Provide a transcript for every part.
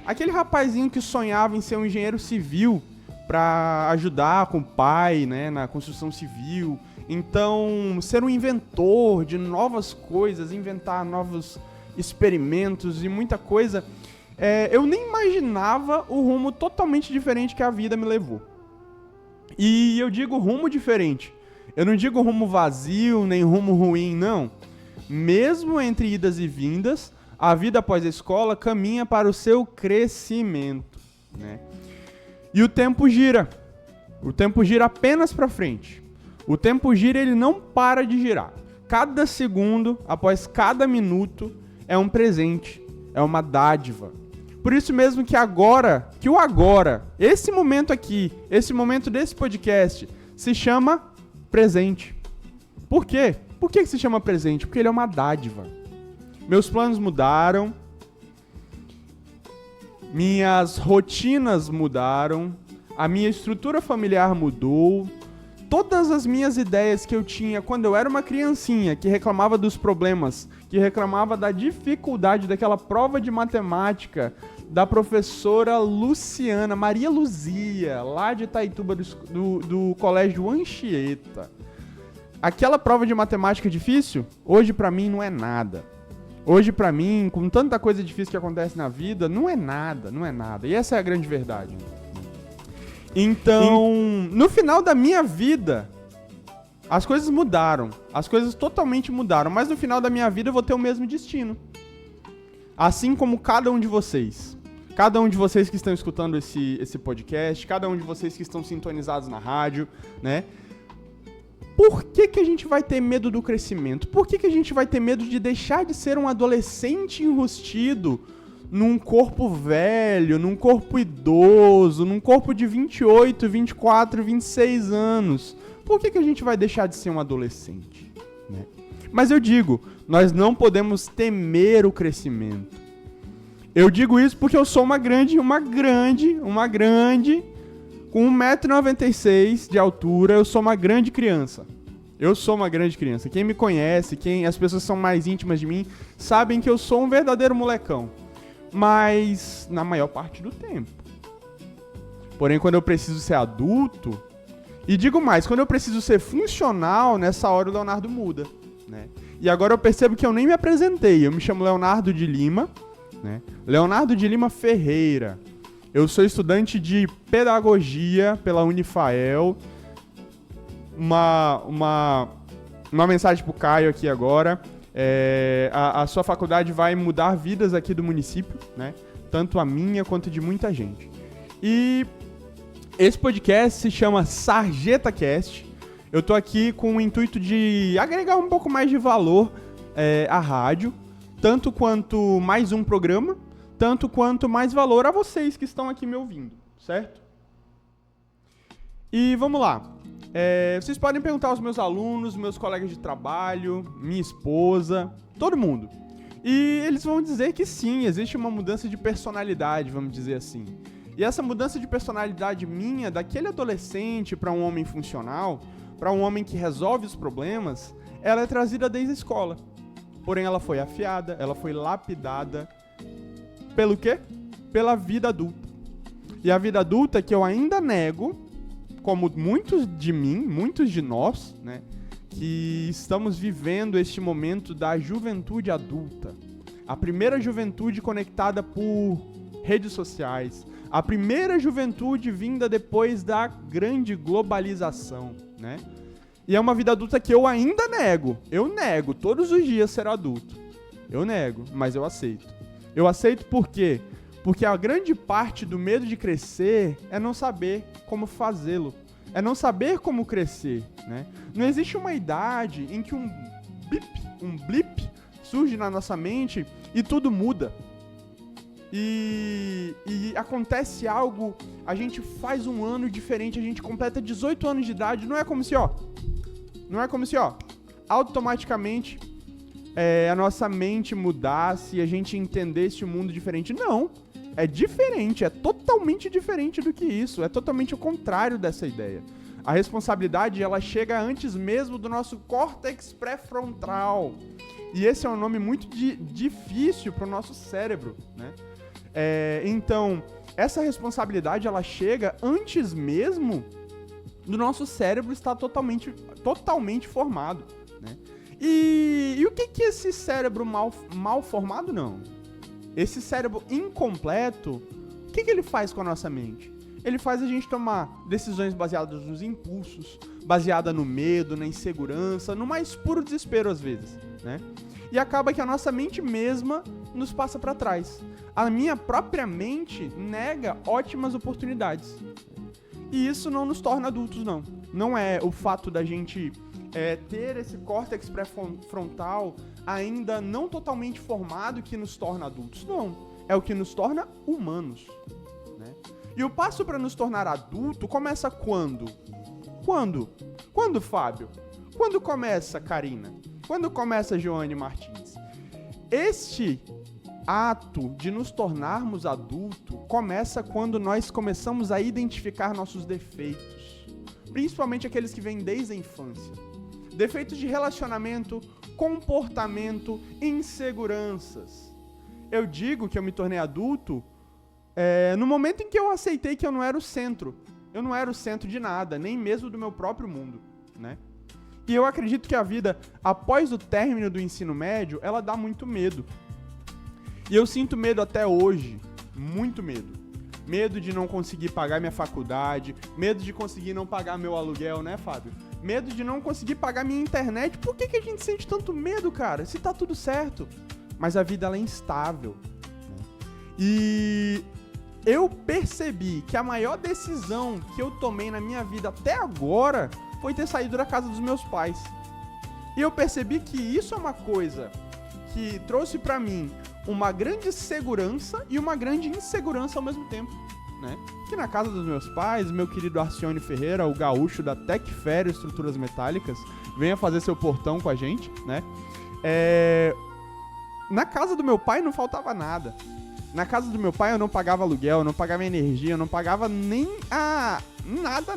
Aquele rapazinho que sonhava em ser um engenheiro civil para ajudar com o pai, né, na construção civil. Então, ser um inventor de novas coisas, inventar novos experimentos e muita coisa. Eu nem imaginava o rumo totalmente diferente que a vida me levou. E eu digo rumo diferente. Eu não digo rumo vazio, nem rumo ruim, não. Mesmo entre idas e vindas, a vida após a escola caminha para o seu crescimento, né? E o tempo gira. O tempo gira apenas para frente. O tempo gira e ele não para de girar. Cada segundo, após cada minuto, é um presente, é uma dádiva. Por isso mesmo que agora, esse momento aqui, esse momento desse podcast, se chama presente. Por quê? Por que se chama presente? Porque ele é uma dádiva. Meus planos mudaram, minhas rotinas mudaram, a minha estrutura familiar mudou, todas as minhas ideias que eu tinha quando eu era uma criancinha, que reclamava dos problemas, que reclamava da dificuldade daquela prova de matemática da professora Luciana, Maria Luzia, lá de Itaituba, do colégio Anchieta. Aquela prova de matemática difícil, hoje pra mim não é nada. Hoje, pra mim, com tanta coisa difícil que acontece na vida, não é nada. E essa é a grande verdade. Então, no final da minha vida, as coisas mudaram. As coisas totalmente mudaram. Mas no final da minha vida eu vou ter o mesmo destino. Assim como cada um de vocês. Cada um de vocês que estão escutando esse podcast, cada um de vocês que estão sintonizados na rádio, né? Por que a gente vai ter medo do crescimento? Por que a gente vai ter medo de deixar de ser um adolescente enrustido num corpo velho, num corpo idoso, num corpo de 28, 24, 26 anos? Por que a gente vai deixar de ser um adolescente? Né? Mas eu digo, nós não podemos temer o crescimento. Eu digo isso porque eu sou uma grande, com 1,96 m de altura, eu sou uma grande criança. Quem me conhece, as pessoas que são mais íntimas de mim, sabem que eu sou um verdadeiro molecão. Mas na maior parte do tempo. Porém, quando eu preciso ser adulto, e digo mais, quando eu preciso ser funcional, nessa hora o Leonardo muda, né? E agora eu percebo que eu nem me apresentei. Eu me chamo Leonardo de Lima, né? Leonardo de Lima Ferreira. Eu sou estudante de pedagogia pela Unifael. Uma mensagem pro Caio aqui agora. A sua faculdade vai mudar vidas aqui do município, né? Tanto a minha quanto de muita gente. E esse podcast se chama SarjetaCast. Eu tô aqui com o intuito de agregar um pouco mais de valor à rádio. Tanto quanto mais um programa, tanto quanto mais valor a vocês que estão aqui me ouvindo, certo? E vamos lá. Vocês podem perguntar aos meus alunos, meus colegas de trabalho, minha esposa, todo mundo. E eles vão dizer que sim, existe uma mudança de personalidade, vamos dizer assim. E essa mudança de personalidade minha, daquele adolescente para um homem funcional, para um homem que resolve os problemas, ela é trazida desde a escola. Porém, ela foi afiada, ela foi lapidada. Pelo quê? Pela vida adulta. E a vida adulta que eu ainda nego, como muitos de nós, né, que estamos vivendo este momento da juventude adulta. A primeira juventude conectada por redes sociais. A primeira juventude vinda depois da grande globalização, né? E é uma vida adulta que eu ainda nego. Eu nego todos os dias ser adulto. Eu nego, mas eu aceito. Eu aceito por quê? Porque a grande parte do medo de crescer é não saber como fazê-lo. É não saber como crescer, né? Não existe uma idade em que um blip surge na nossa mente e tudo muda. E acontece algo, a gente faz um ano diferente, a gente completa 18 anos de idade, não é como se, automaticamente a nossa mente mudasse e a gente entendesse o mundo diferente. Não, é diferente, é totalmente diferente do que isso, é totalmente o contrário dessa ideia. A responsabilidade, ela chega antes mesmo do nosso córtex pré-frontal. E esse é um nome muito difícil para o nosso cérebro, né? Então, essa responsabilidade, ela chega antes mesmo do nosso cérebro estar totalmente formado, né? E o que é esse cérebro mal formado? Não. Esse cérebro incompleto, o que ele faz com a nossa mente? Ele faz a gente tomar decisões baseadas nos impulsos, baseada no medo, na insegurança, no mais puro desespero às vezes, né? E acaba que a nossa mente mesma nos passa para trás. A minha própria mente nega ótimas oportunidades. E isso não nos torna adultos, não. Não é o fato da gente ter esse córtex pré-frontal ainda não totalmente formado que nos torna adultos. Não. É o que nos torna humanos, né? E o passo para nos tornar adulto começa quando? Quando, Fábio? Quando começa, Karina? Quando começa, Joane Martins? Este ato de nos tornarmos adultos começa quando nós começamos a identificar nossos defeitos, principalmente aqueles que vêm desde a infância. Defeitos de relacionamento, comportamento, inseguranças. Eu digo que eu me tornei adulto no momento em que eu aceitei que eu não era o centro. Eu não era o centro de nada, nem mesmo do meu próprio mundo, né? E eu acredito que a vida, após o término do ensino médio, ela dá muito medo. E eu sinto medo até hoje, muito medo. Medo de não conseguir pagar minha faculdade, medo de conseguir não pagar meu aluguel, né, Fábio? Medo de não conseguir pagar minha internet. Por que a gente sente tanto medo, cara? Se tá tudo certo. Mas a vida, ela é instável. E eu percebi que a maior decisão que eu tomei na minha vida até agora foi ter saído da casa dos meus pais. E eu percebi que isso é uma coisa que trouxe pra mim uma grande segurança e uma grande insegurança ao mesmo tempo, né? Que na casa dos meus pais, meu querido Arcione Ferreira, o gaúcho da Tecfério Estruturas Metálicas, venha fazer seu portão com a gente, né? Na casa do meu pai não faltava nada. Na casa do meu pai eu não pagava aluguel, eu não pagava energia, eu não pagava nem nada.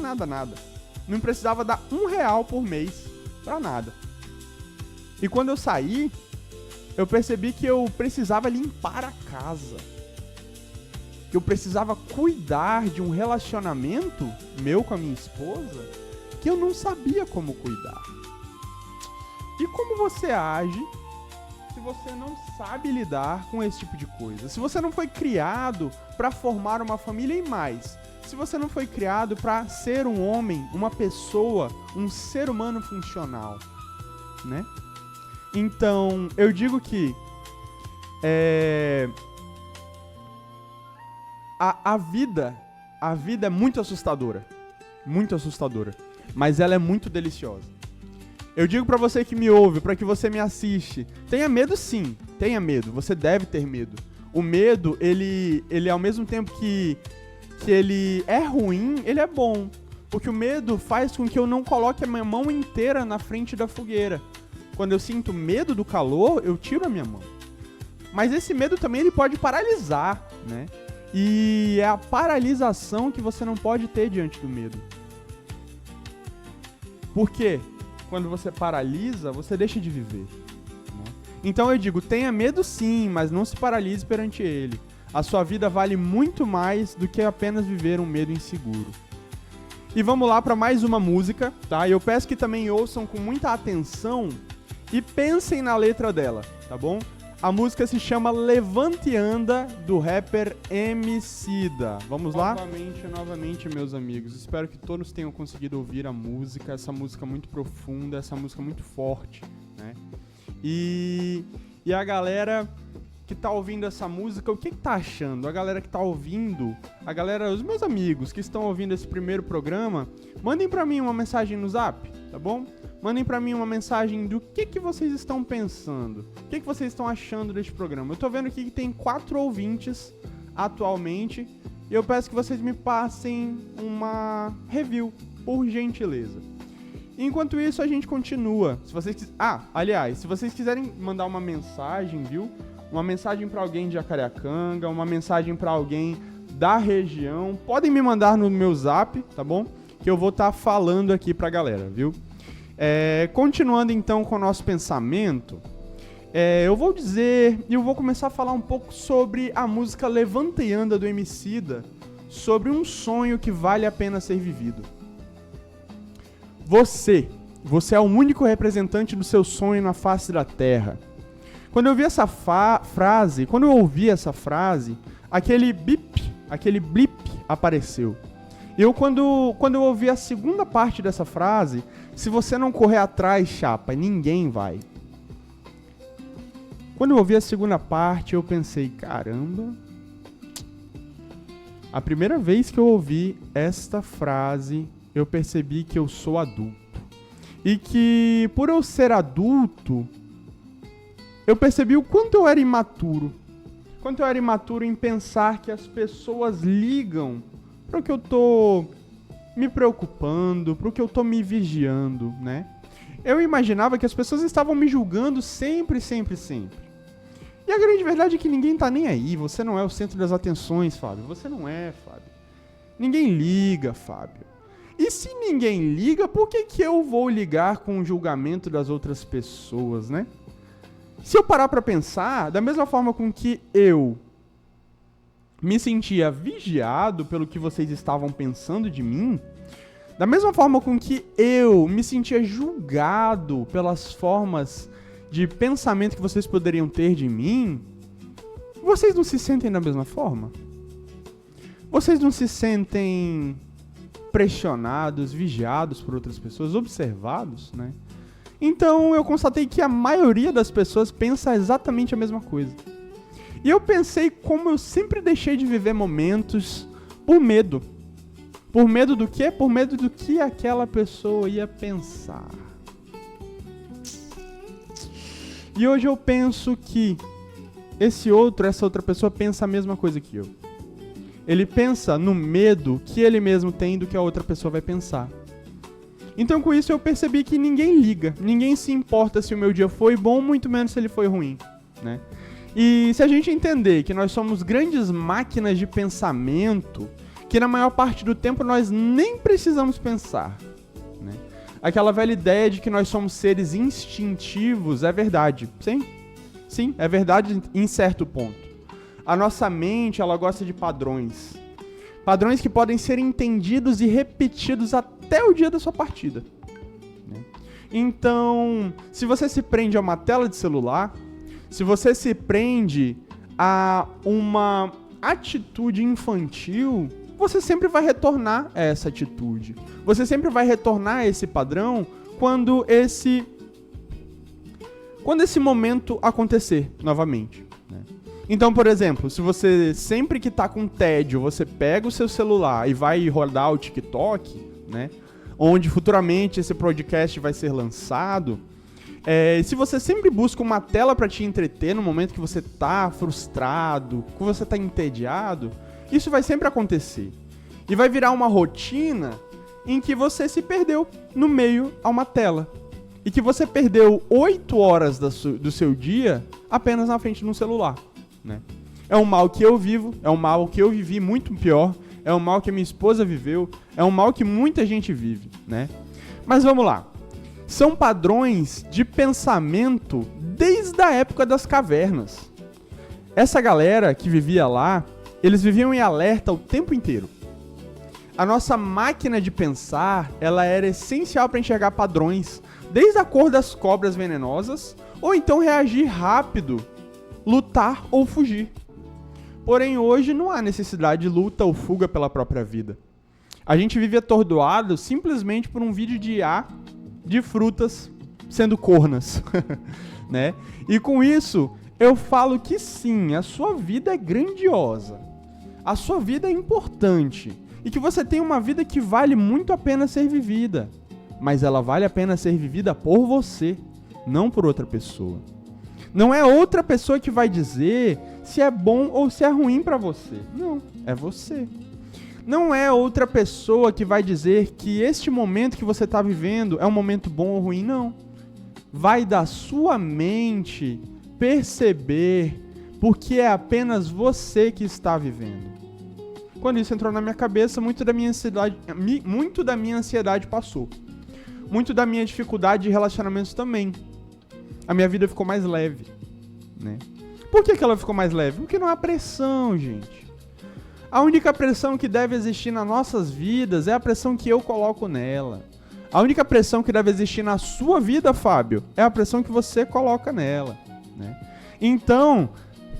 Não precisava dar R$1 por mês pra nada. E quando eu saí, eu percebi que eu precisava limpar a casa. Que eu precisava cuidar de um relacionamento meu com a minha esposa que eu não sabia como cuidar. E como você age se você não sabe lidar com esse tipo de coisa? Se você não foi criado para formar uma família e mais, se você não foi criado para ser um homem, uma pessoa, um ser humano funcional, né? Então, eu digo que a vida é muito assustadora, mas ela é muito deliciosa. Eu digo pra você que me ouve, pra que você me assiste, tenha medo sim, tenha medo, você deve ter medo. O medo, ele ao mesmo tempo que ele é ruim, ele é bom. Porque o medo faz com que eu não coloque a minha mão inteira na frente da fogueira. Quando eu sinto medo do calor, eu tiro a minha mão. Mas esse medo também ele pode paralisar, né? E é a paralisação que você não pode ter diante do medo. Por quê? Quando você paralisa, você deixa de viver, né? Então eu digo, tenha medo sim, mas não se paralise perante ele. A sua vida vale muito mais do que apenas viver um medo inseguro. E vamos lá para mais uma música, tá? Eu peço que também ouçam com muita atenção e pensem na letra dela, tá bom? A música se chama Levante e Anda, do rapper Emicida. Vamos lá? Novamente, meus amigos. Espero que todos tenham conseguido ouvir a música. Essa música muito profunda, essa música muito forte, né? E a galera que tá ouvindo essa música, o que tá achando? A galera que tá ouvindo, os meus amigos que estão ouvindo esse primeiro programa, mandem pra mim uma mensagem no Zap, tá bom? Mandem pra mim uma mensagem do que vocês estão pensando, o que vocês estão achando deste programa. Eu tô vendo aqui que tem 4 ouvintes atualmente e eu peço que vocês me passem uma review, por gentileza. Enquanto isso, a gente continua. Se vocês quiserem mandar uma mensagem, viu? Uma mensagem para alguém de Jacareacanga, uma mensagem para alguém da região, podem me mandar no meu Zap, tá bom? que eu vou estar falando aqui pra galera, viu? Continuando então com o nosso pensamento, eu vou dizer e eu vou começar a falar um pouco sobre a música Levanta e Anda do Emicida, sobre um sonho que vale a pena ser vivido. Você é o único representante do seu sonho na face da terra. Quando eu ouvi essa frase, aquele blip apareceu. Quando eu ouvi a segunda parte dessa frase, se você não correr atrás, chapa, ninguém vai. Quando eu ouvi a segunda parte, eu pensei, caramba. A primeira vez que eu ouvi esta frase, eu percebi que eu sou adulto. E que, por eu ser adulto, eu percebi o quanto eu era imaturo. Quanto eu era imaturo em pensar que as pessoas ligam para o que eu tô me preocupando, para o que eu tô me vigiando, né? Eu imaginava que as pessoas estavam me julgando sempre. E a grande verdade é que ninguém tá nem aí. Você não é o centro das atenções, Fábio. Você não é, Fábio. Ninguém liga, Fábio. E se ninguém liga, por que eu vou ligar com o julgamento das outras pessoas, né? Se eu parar pra pensar, da mesma forma com que eu me sentia vigiado pelo que vocês estavam pensando de mim, da mesma forma com que eu me sentia julgado pelas formas de pensamento que vocês poderiam ter de mim, vocês não se sentem da mesma forma? Vocês não se sentem pressionados, vigiados por outras pessoas, observados, né? Então eu constatei que a maioria das pessoas pensa exatamente a mesma coisa. E eu pensei como eu sempre deixei de viver momentos por medo. Por medo do quê? Por medo do que aquela pessoa ia pensar. E hoje eu penso que essa outra pessoa pensa a mesma coisa que eu. Ele pensa no medo que ele mesmo tem do que a outra pessoa vai pensar. Então com isso eu percebi que ninguém liga, ninguém se importa se o meu dia foi bom, muito menos se ele foi ruim, né? E se a gente entender que nós somos grandes máquinas de pensamento, que na maior parte do tempo nós nem precisamos pensar, né? Aquela velha ideia de que nós somos seres instintivos é verdade, sim, é verdade em certo ponto. A nossa mente, ela gosta de padrões. Padrões que podem ser entendidos e repetidos até o dia da sua partida, né? Então, se você se prende a uma tela de celular, se você se prende a uma atitude infantil, você sempre vai retornar a essa atitude. Você sempre vai retornar a esse padrão quando esse momento acontecer novamente, né? Então, por exemplo, se você sempre que tá com tédio, você pega o seu celular e vai rodar o TikTok, né? Onde futuramente esse podcast vai ser lançado. Se você sempre busca uma tela para te entreter no momento que você tá frustrado, que você tá entediado, isso vai sempre acontecer. E vai virar uma rotina em que você se perdeu no meio a uma tela. E que você perdeu 8 horas do seu dia apenas na frente de um celular, né? É um mal que eu vivo, é um mal que eu vivi muito pior, é um mal que a minha esposa viveu, é um mal que muita gente vive, né? Mas vamos lá. São padrões de pensamento desde a época das cavernas. Essa galera que vivia lá, eles viviam em alerta o tempo inteiro. A nossa máquina de pensar, ela era essencial para enxergar padrões, desde a cor das cobras venenosas, ou então reagir rápido, lutar ou fugir. Porém, hoje não há necessidade de luta ou fuga pela própria vida. A gente vive atordoado simplesmente por um vídeo de IA de frutas sendo cornas, né? E com isso, eu falo que sim, a sua vida é grandiosa. A sua vida é importante. E que você tem uma vida que vale muito a pena ser vivida. Mas ela vale a pena ser vivida por você, não por outra pessoa. Não é outra pessoa que vai dizer se é bom ou se é ruim pra você. Não, é você. Não é outra pessoa que vai dizer que este momento que você está vivendo é um momento bom ou ruim, não. Vai da sua mente perceber porque é apenas você que está vivendo. Quando isso entrou na minha cabeça, muito da minha ansiedade passou. Muito da minha dificuldade de relacionamentos também. A minha vida ficou mais leve, né? Por que ela ficou mais leve? Porque não há pressão, gente. A única pressão que deve existir nas nossas vidas é a pressão que eu coloco nela. A única pressão que deve existir na sua vida, Fábio, é a pressão que você coloca nela, né? Então,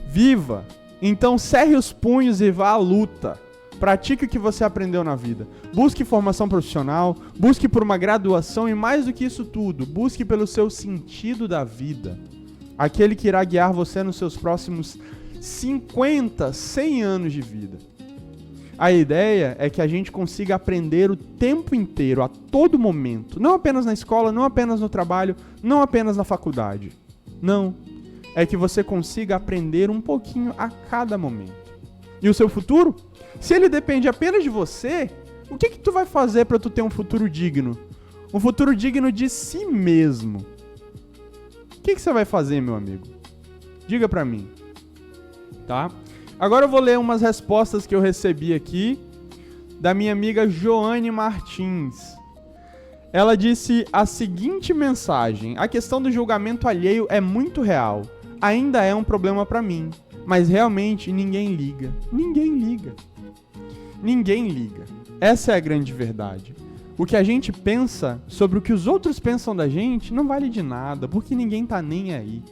viva. Então, cerre os punhos e vá à luta. Pratique o que você aprendeu na vida. Busque formação profissional, busque por uma graduação e, mais do que isso tudo, busque pelo seu sentido da vida. Aquele que irá guiar você nos seus próximos 50, 100 anos de vida. A ideia é que a gente consiga aprender o tempo inteiro, a todo momento. Não apenas na escola, não apenas no trabalho, não apenas na faculdade. Não. É que você consiga aprender um pouquinho a cada momento. E o seu futuro? Se ele depende apenas de você, o que tu vai fazer para tu ter um futuro digno? Um futuro digno de si mesmo. O que você vai fazer, meu amigo? Diga pra mim. Tá? Agora eu vou ler umas respostas que eu recebi aqui da minha amiga Joane Martins. Ela disse a seguinte mensagem: a questão do julgamento alheio é muito real. Ainda é um problema pra mim, mas realmente ninguém liga. Ninguém liga. Ninguém liga. Essa é a grande verdade. O que a gente pensa sobre o que os outros pensam da gente não vale de nada, porque ninguém tá nem aí.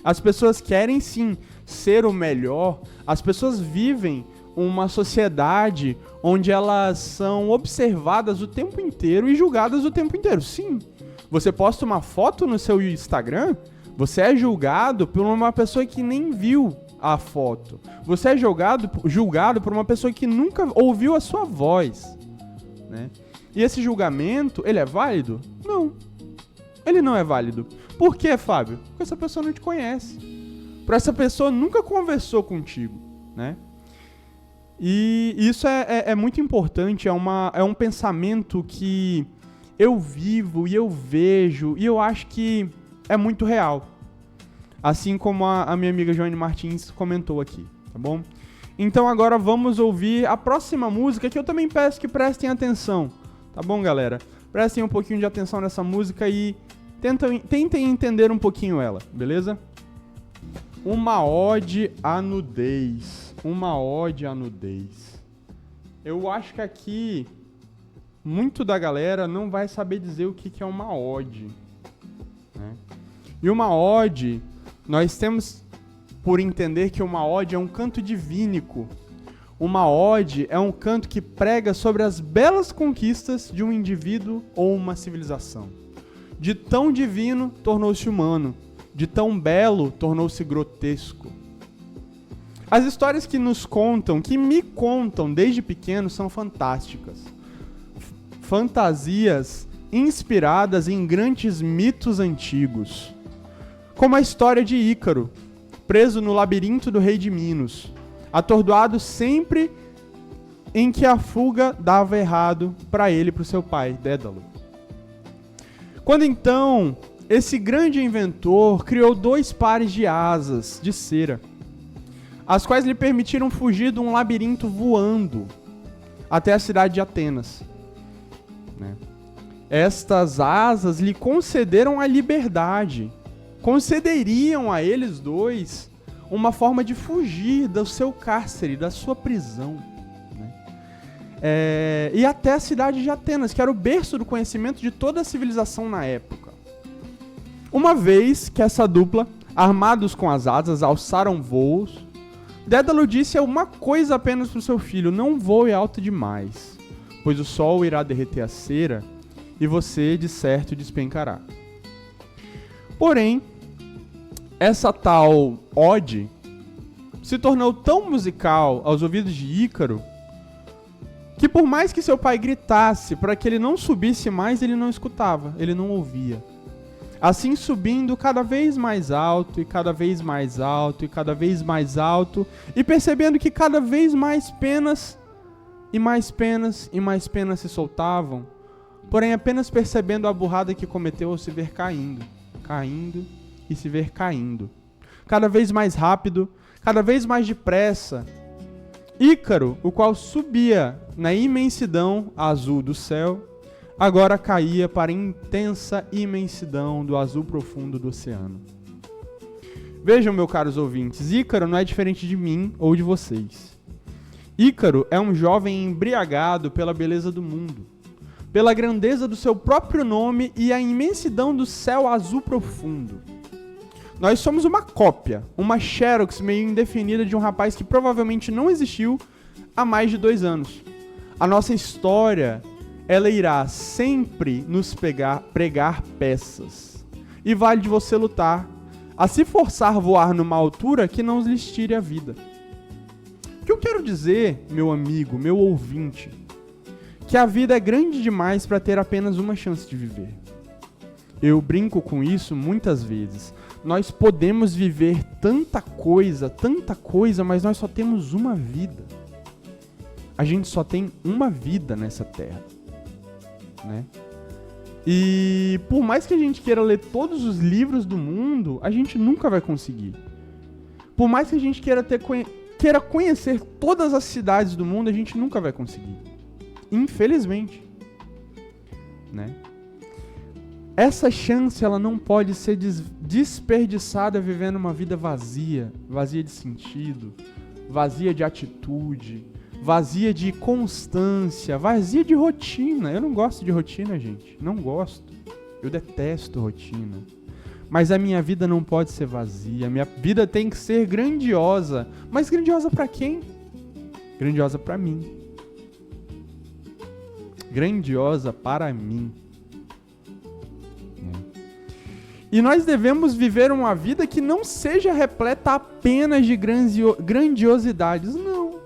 As pessoas querem sim ser o melhor, as pessoas vivem uma sociedade onde elas são observadas o tempo inteiro e julgadas o tempo inteiro. Sim, você posta uma foto no seu Instagram, você é julgado por uma pessoa que nem viu a foto. Você é julgado por uma pessoa que nunca ouviu a sua voz, né? E esse julgamento, ele é válido? Não. Ele não é válido. Por quê, Fábio? Porque essa pessoa não te conhece. Porque essa pessoa nunca conversou contigo, né? E isso é muito importante, é um pensamento que eu vivo e eu vejo e eu acho que é muito real. Assim como a minha amiga Joane Martins comentou aqui, tá bom? Então agora vamos ouvir a próxima música, que eu também peço que prestem atenção, tá bom, galera? Prestem um pouquinho de atenção nessa música e tentem entender um pouquinho ela, beleza? Uma ode à nudez. Uma ode à nudez. Eu acho que aqui muito da galera não vai saber dizer o que é uma ode, né? E uma ode, nós temos por entender que uma ode é um canto divínico. Uma ode é um canto que prega sobre as belas conquistas de um indivíduo ou uma civilização. De tão divino, tornou-se humano. De tão belo, tornou-se grotesco. As histórias que nos contam, que me contam desde pequeno, são fantásticas. Fantasias inspiradas em grandes mitos antigos. Como a história de Ícaro, preso no labirinto do rei de Minos, atordoado sempre em que a fuga dava errado para ele e para o seu pai, Dédalo. Quando então esse grande inventor criou 2 pares de asas de cera, as quais lhe permitiram fugir de um labirinto voando até a cidade de Atenas, né? Estas asas lhe concederam a liberdade, concederiam a eles 2 uma forma de fugir do seu cárcere, da sua prisão, né? E até a cidade de Atenas, que era o berço do conhecimento de toda a civilização na época. Uma vez que essa dupla, armados com as asas, alçaram voos, Dédalo disse uma coisa apenas para o seu filho: não voe alto demais, pois o sol irá derreter a cera e você, de certo, despencará. Porém, essa tal ode se tornou tão musical aos ouvidos de Ícaro que, por mais que seu pai gritasse para que ele não subisse mais, ele não escutava, ele não ouvia. Assim, subindo cada vez mais alto, e cada vez mais alto, e cada vez mais alto, e percebendo que cada vez mais penas, e mais penas, e mais penas se soltavam, porém apenas percebendo a burrada que cometeu ao se ver caindo, caindo e se ver caindo. Cada vez mais rápido, cada vez mais depressa, Ícaro, o qual subia na imensidão azul do céu, agora caía para a intensa imensidão do azul profundo do oceano. Vejam, meus caros ouvintes, Ícaro não é diferente de mim ou de vocês. Ícaro é um jovem embriagado pela beleza do mundo, pela grandeza do seu próprio nome e a imensidão do céu azul profundo. Nós somos uma cópia, uma xerox meio indefinida de um rapaz que provavelmente não existiu há mais de 2 anos. A nossa história, ela irá sempre nos pregar peças. E vale de você lutar, a se forçar a voar numa altura que não lhes tire a vida. O que eu quero dizer, meu amigo, meu ouvinte, que a vida é grande demais para ter apenas uma chance de viver. Eu brinco com isso muitas vezes. Nós podemos viver tanta coisa, mas nós só temos uma vida. A gente só tem uma vida nessa terra, né? E por mais que a gente queira ler todos os livros do mundo, a gente nunca vai conseguir. Por mais que a gente queira conhecer todas as cidades do mundo, a gente nunca vai conseguir. Infelizmente, né? Essa chance, ela não pode ser desperdiçada vivendo uma vida vazia, vazia de sentido, vazia de atitude, vazia de constância, vazia de rotina. Eu não gosto de rotina, gente. Não gosto. Eu detesto rotina. Mas a minha vida não pode ser vazia. A minha vida tem que ser grandiosa. Mas grandiosa pra quem? Grandiosa pra mim. Grandiosa para mim. E nós devemos viver uma vida que não seja repleta apenas de grandiosidades. Não.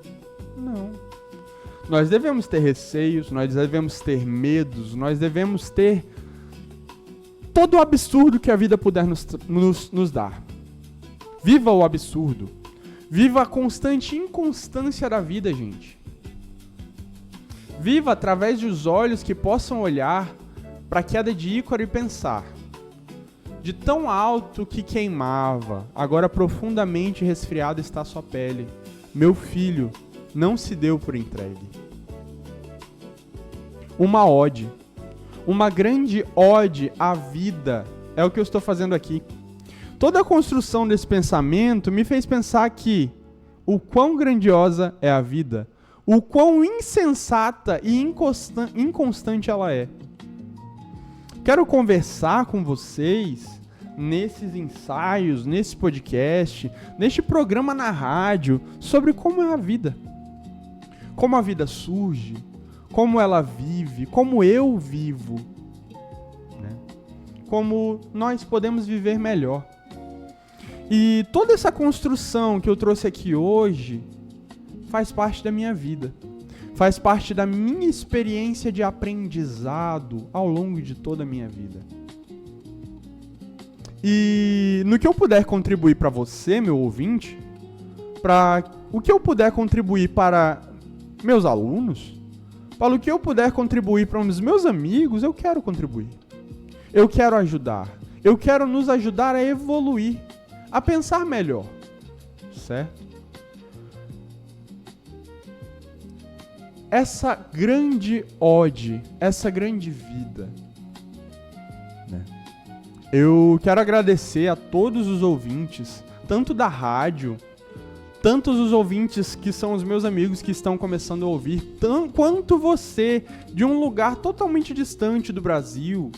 Nós devemos ter receios, nós devemos ter medos, nós devemos ter todo o absurdo que a vida puder nos dar. Viva o absurdo. Viva a constante inconstância da vida, gente. Viva através dos olhos que possam olhar para a queda de Ícaro e pensar: de tão alto que queimava, agora profundamente resfriada está sua pele. Meu filho não se deu por entregue. Uma ode, uma grande ode à vida, é o que eu estou fazendo aqui. Toda a construção desse pensamento me fez pensar que o quão grandiosa é a vida, o quão insensata e inconstante ela é. Quero conversar com vocês nesses ensaios, nesse podcast, neste programa na rádio, sobre como é a vida. Como a vida surge, como ela vive, como eu vivo, né? Como nós podemos viver melhor. E toda essa construção que eu trouxe aqui hoje faz parte da minha vida. Faz parte da minha experiência de aprendizado ao longo de toda a minha vida. E no que eu puder contribuir para você, meu ouvinte, para o que eu puder contribuir para meus alunos, para o que eu puder contribuir para os meus amigos, eu quero contribuir. Eu quero ajudar. Eu quero nos ajudar a evoluir, a pensar melhor, certo? Essa grande ode, essa grande vida, né? Eu quero agradecer a todos os ouvintes, tanto da rádio, tanto os ouvintes que são os meus amigos que estão começando a ouvir, quanto você, de um lugar totalmente distante do Brasil,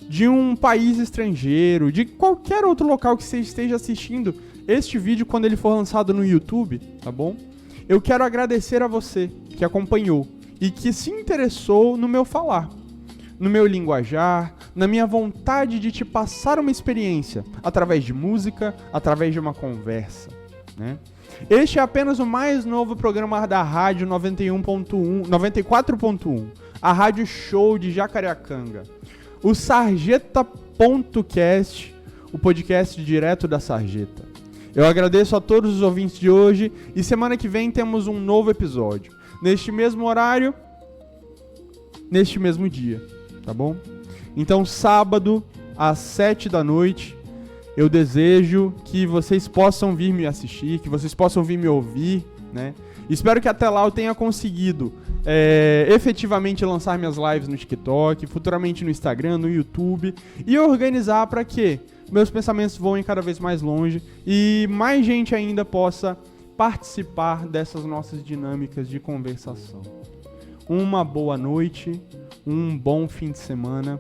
de um país estrangeiro, de qualquer outro local que você esteja assistindo este vídeo quando ele for lançado no YouTube, tá bom? Eu quero agradecer a você que acompanhou e que se interessou no meu falar, no meu linguajar, na minha vontade de te passar uma experiência através de música, através de uma conversa, né? Este é apenas o mais novo programa da rádio 94.1, a rádio show de Jacareacanga. O Sarjeta.cast, o podcast direto da Sarjeta. Eu agradeço a todos os ouvintes de hoje e semana que vem temos um novo episódio. Neste mesmo horário, neste mesmo dia, tá bom? Então, sábado, às 7 da noite, eu desejo que vocês possam vir me assistir, que vocês possam vir me ouvir, né? Espero que até lá eu tenha conseguido efetivamente lançar minhas lives no TikTok, futuramente no Instagram, no YouTube, e organizar para que meus pensamentos voem cada vez mais longe e mais gente ainda possa participar dessas nossas dinâmicas de conversação. Uma boa noite, um bom fim de semana